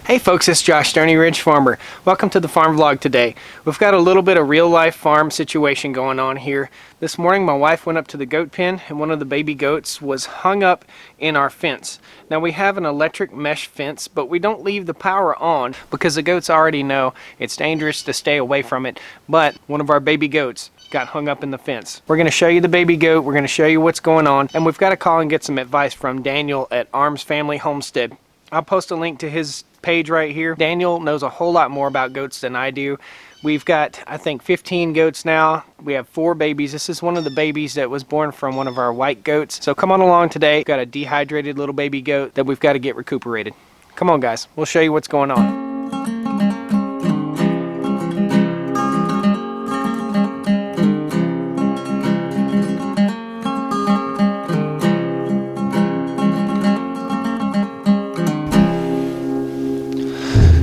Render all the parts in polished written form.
Hey folks, it's Josh, Stoney Ridge Farmer. Welcome to the farm vlog today. We've got a little bit of real life farm situation going on here. This morning my wife went up to the goat pen and one of the baby goats was hung up in our fence. Now we have an electric mesh fence, but we don't leave the power on because the goats already know it's dangerous to stay away from it. But one of our baby goats got hung up in the fence. We're going to show you the baby goat, we're going to show you what's going on, and we've got to call and get some advice from Daniel at Arms Family Homestead. I'll post a link to his page right here. Daniel knows a whole lot more about goats than I do. We've got, I think, 15 goats now. We have 4 babies. This is one of the babies that was born from one of our white goats. So come on along today. We've got a dehydrated little baby goat that we've got to get recuperated. Come on, guys. We'll show you what's going on.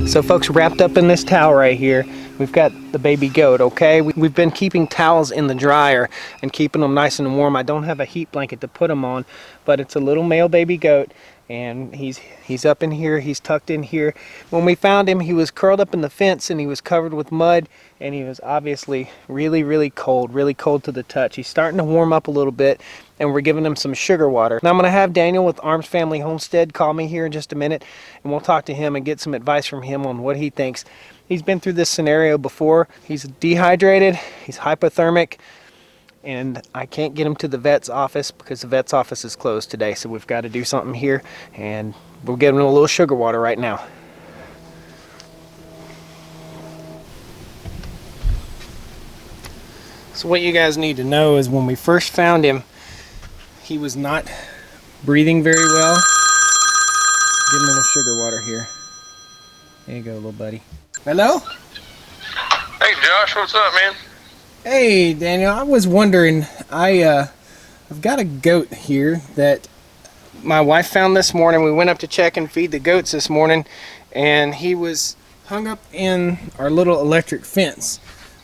So folks, wrapped up in this towel right here, we've got the baby goat, okay? We've been keeping towels in the dryer and keeping them nice and warm. I don't have a heat blanket to put them on, but it's a little male baby goat, and he's up in here, he's tucked in here. When we found him, he was curled up in the fence and he was covered with mud, and he was obviously really cold to the touch. He's starting to warm up a little bit, and we're giving him some sugar water. Now I'm going to have Daniel with Arms Family Homestead call me here in just a minute, and we'll talk to him and get some advice from him on what he thinks. He's been through this scenario before. He's dehydrated, he's hypothermic, and I can't get him to the vet's office because the vet's office is closed today, so we've got to do something here, and we'll give him a little sugar water right now. So what you guys need to know is when we first found him, he was not breathing very well. Give him a little sugar water here. There you go, little buddy. Hello? Hey Josh, what's up, man? Hey Daniel, I was wondering, I've got a goat here that my wife found this morning. We went up to check and feed the goats this morning, and he was hung up in our little electric fence.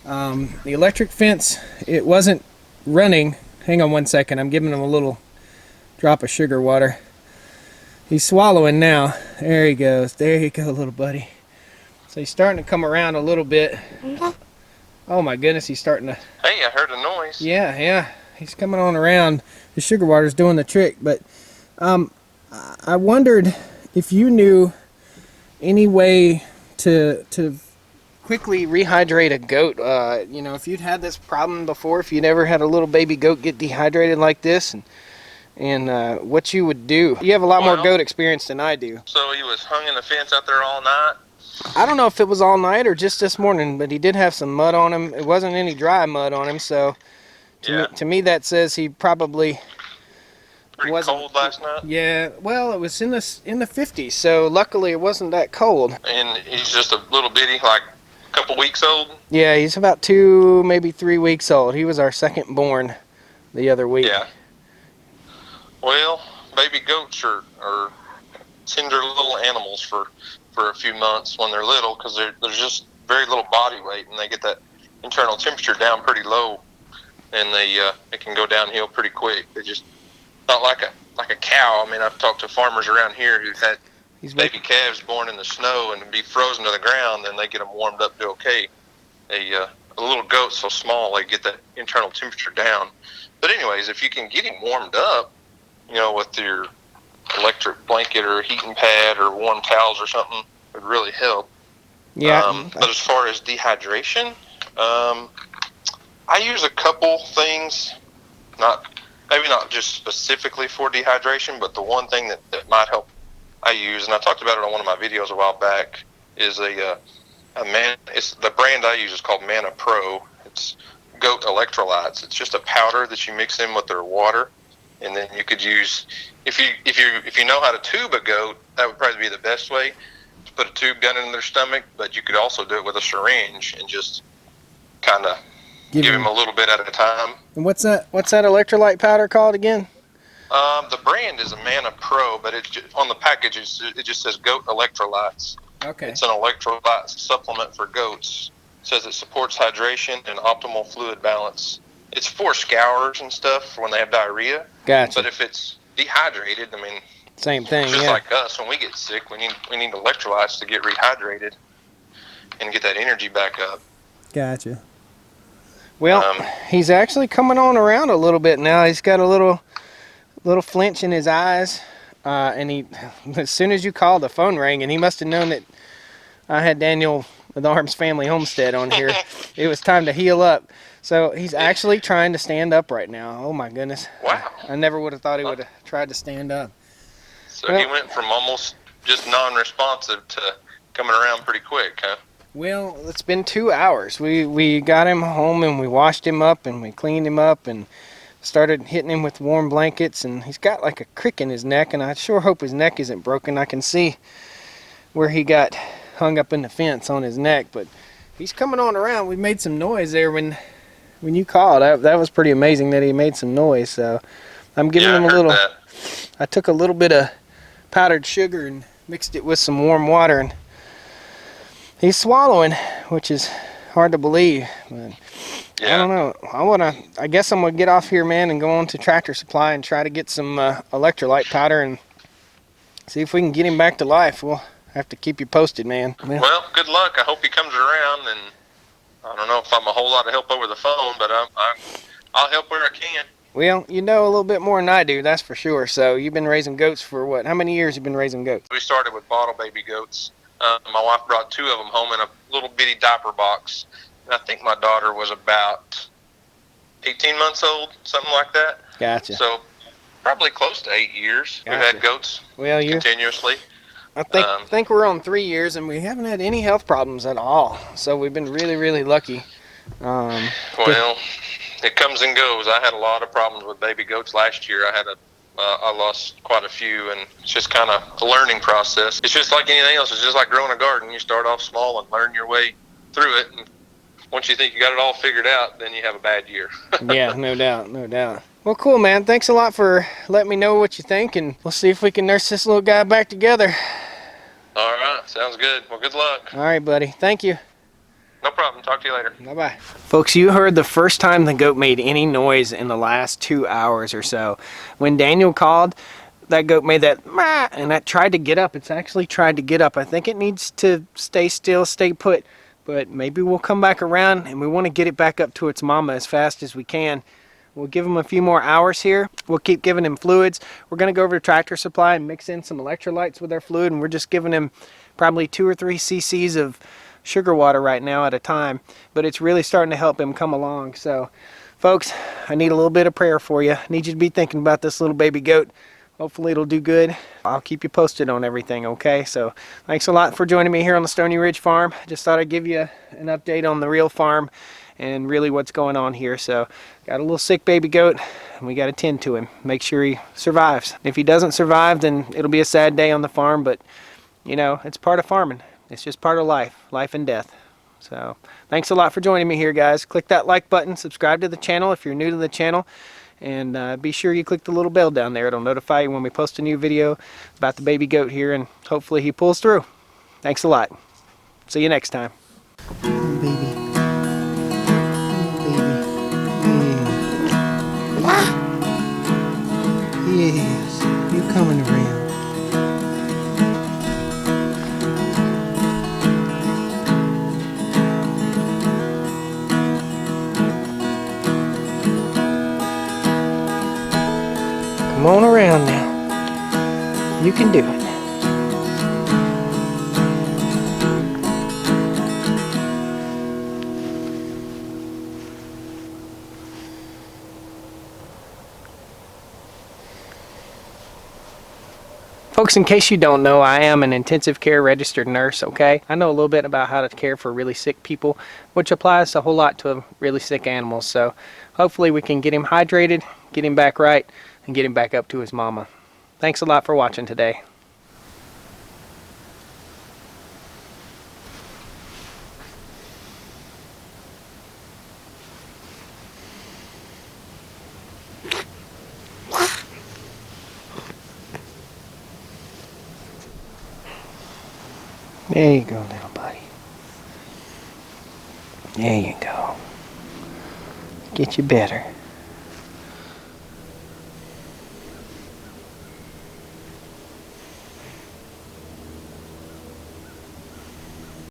The electric fence, it wasn't running. Hang on one second, I'm giving him a little drop of sugar water. He's swallowing now. There he goes. There you go, little buddy. So he's starting to come around a little bit. Oh my goodness, he's starting to... Hey, I heard a noise. Yeah. He's coming on around. The sugar water's doing the trick. But I wondered if you knew any way to quickly rehydrate a goat. You know, if you'd had this problem before, if you'd ever had a little baby goat get dehydrated like this, and what you would do. You have a lot more goat experience than I do. So he was hung in the fence out there all night? I don't know if it was all night or just this morning, but he did have some mud on him. It wasn't any dry mud on him, so to me that says he probably pretty cold last night. Yeah, well, it was in the 50s, so luckily it wasn't that cold. And he's just a little bitty, like a couple weeks old? Yeah, he's about 2, maybe 3 weeks old. He was our second born the other week. Yeah. Well, baby goats are tender little animals for a few months when they're little, because there's just very little body weight, and they get that internal temperature down pretty low, and it can go downhill pretty quick. They just not like a cow. I mean, I've talked to farmers around here who've had baby calves born in the snow and be frozen to the ground, and they get them warmed up to okay. A little goat's so small, they get that internal temperature down. But anyways, if you can get him warmed up, you know, with your electric blanket or heating pad or warm towels or something, would really help. Yeah. But as far as dehydration, I use a couple things, maybe not just specifically for dehydration, but the one thing that might help I use, and I talked about it on one of my videos a while back, is it's the brand I use is called Mana Pro. It's goat electrolytes. It's just a powder that you mix in with their water. And then you could use, if you know how to tube a goat, that would probably be the best way to put a tube gun in their stomach. But you could also do it with a syringe and just kind of give him a little bit at a time. And what's that electrolyte powder called again? The brand is a Mana Pro, but on the package it just says goat electrolytes. Okay. It's an electrolyte supplement for goats. It says it supports hydration and optimal fluid balance. It's for scours and stuff for when they have diarrhea. Gotcha. But if it's dehydrated, I mean, Same thing, Just yeah. like us, when we get sick, we need electrolytes to get rehydrated and get that energy back up. Gotcha. Well, he's actually coming on around a little bit now. He's got a little flinch in his eyes, and he, as soon as you called, the phone rang, and he must have known that I had Daniel with Arms Family Homestead on here. It was time to heal up. So he's actually trying to stand up right now. Oh my goodness. Wow. I never would have thought he would have tried to stand up. So he went from almost just non-responsive to coming around pretty quick, huh? Well, it's been 2 hours. We got him home and we washed him up and we cleaned him up and started hitting him with warm blankets, and he's got like a crick in his neck, and I sure hope his neck isn't broken. I can see where he got hung up in the fence on his neck, but he's coming on around. We made some noise there when you called. That was pretty amazing that he made some noise. So I'm giving him a little. I took a little bit of powdered sugar and mixed it with some warm water, and he's swallowing, which is hard to believe. But yeah. I don't know. I guess I'm gonna get off here, man, and go on to Tractor Supply and try to get some electrolyte powder and see if we can get him back to life. We'll have to keep you posted, man. Well, good luck. I hope he comes around, and I don't know if I'm a whole lot of help over the phone, but I'll help where I can. Well, you know a little bit more than I do, that's for sure. So you've been raising goats for what? How many years have you been raising goats? We started with bottle baby goats. My wife brought 2 of them home in a little bitty diaper box. And I think my daughter was about 18 months old, something like that. Gotcha. So probably close to 8 years. Gotcha. We've had goats continuously. I think we're on 3 years, and we haven't had any health problems at all. So we've been really, really lucky. Well, it comes and goes. I had a lot of problems with baby goats last year. I lost quite a few, and it's just kind of a learning process. It's just like anything else. It's just like growing a garden. You start off small and learn your way through it. And once you think you got it all figured out, then you have a bad year. Yeah, no doubt, no doubt. Well, cool, man. Thanks a lot for letting me know what you think, and we'll see if we can nurse this little guy back together. All right, sounds good. Well, good luck. All right, buddy. Thank you. No problem. Talk to you later. Bye-bye. Folks, you heard the first time the goat made any noise in the last 2 hours or so. When Daniel called, that goat made that "mah," and that tried to get up. It's actually tried to get up. I think it needs to stay still, stay put, but maybe we'll come back around, and we want to get it back up to its mama as fast as we can. We'll give him a few more hours here. We'll keep giving him fluids. We're going to go over to Tractor Supply and mix in some electrolytes with our fluid, and we're just giving him probably 2 or 3 cc's of sugar water right now at a time, but it's really starting to help him come along. So folks, I need a little bit of prayer for you. I need you to be thinking about this little baby goat. Hopefully it'll do good. I'll keep you posted on everything, okay? So thanks a lot for joining me here on the Stoney Ridge farm. Just thought I'd give you an update on the real farm and really what's going on here. So got a little sick baby goat, and we got to tend to him, make sure he survives. If he doesn't survive, then it'll be a sad day on the farm, but you know, it's part of farming. It's just part of life and death. So thanks a lot for joining me here, guys. Click that like button, subscribe to the channel if you're new to the channel, and be sure you click the little bell down there. It'll notify you when we post a new video about the baby goat here, and hopefully he pulls through. Thanks a lot. See you next time. Oh, baby. Oh, baby. Yeah. Yes, you're coming around. Come on around now. You can do it. Folks, in case you don't know, I am an intensive care registered nurse, okay? I know a little bit about how to care for really sick people, which applies a whole lot to really sick animals. So hopefully we can get him hydrated, get him back right, and get him back up to his mama. Thanks a lot for watching today. There you go, little buddy. There you go. Get you better.